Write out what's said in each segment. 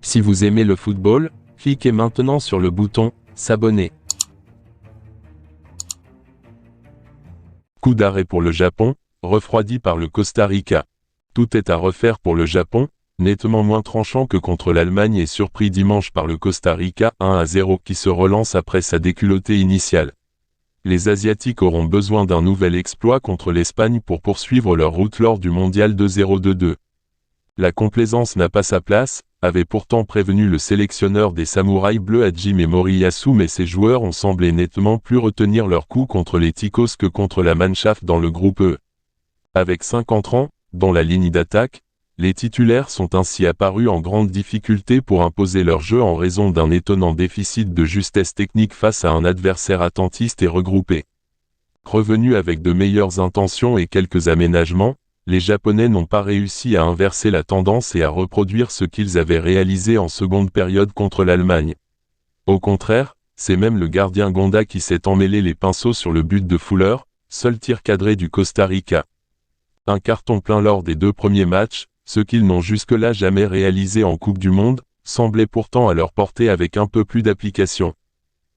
Si vous aimez le football, cliquez maintenant sur le bouton « S'abonner ». Coup d'arrêt pour le Japon, refroidi par le Costa Rica. Tout est à refaire pour le Japon, nettement moins tranchant que contre l'Allemagne et surpris dimanche par le Costa Rica 1-0 qui se relance après sa déculottée initiale. Les Asiatiques auront besoin d'un nouvel exploit contre l'Espagne pour poursuivre leur route lors du mondial 2-0-2-2. La complaisance n'a pas sa place, avait pourtant prévenu le sélectionneur des Samouraïs bleus Hajime Moriyasu, mais ses joueurs ont semblé nettement plus retenir leur coup contre les Ticos que contre la Mannschaft dans le groupe E. Avec 5 entrants, dont la ligne d'attaque, les titulaires sont ainsi apparus en grande difficulté pour imposer leur jeu en raison d'un étonnant déficit de justesse technique face à un adversaire attentiste et regroupé. Revenus avec de meilleures intentions et quelques aménagements, les Japonais n'ont pas réussi à inverser la tendance et à reproduire ce qu'ils avaient réalisé en seconde période contre l'Allemagne. Au contraire, c'est même le gardien Gonda qui s'est emmêlé les pinceaux sur le but de Fuller, seul tir cadré du Costa Rica. Un carton plein lors des 2 premiers matchs, ce qu'ils n'ont jusque-là jamais réalisé en Coupe du Monde, semblait pourtant à leur portée avec un peu plus d'application.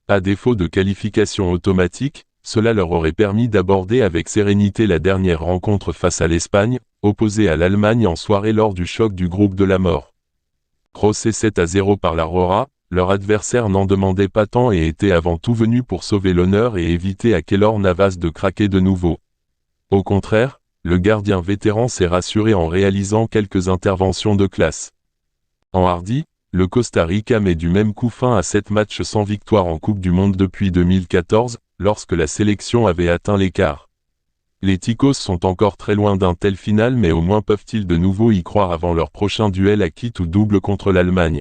À défaut de qualification automatique, cela leur aurait permis d'aborder avec sérénité la dernière rencontre face à l'Espagne, opposée à l'Allemagne en soirée lors du choc du groupe de la mort. Crossé 7-0 par la Rora, leur adversaire n'en demandait pas tant et était avant tout venu pour sauver l'honneur et éviter à Keylor Navas de craquer de nouveau. Au contraire, le gardien vétéran s'est rassuré en réalisant quelques interventions de classe. En hardi, le Costa Rica met du même coup fin à 7 matchs sans victoire en Coupe du Monde depuis 2014, lorsque la sélection avait atteint l'écart. Les Ticos sont encore très loin d'un tel final, mais au moins peuvent-ils de nouveau y croire avant leur prochain duel à quitte ou double contre l'Allemagne.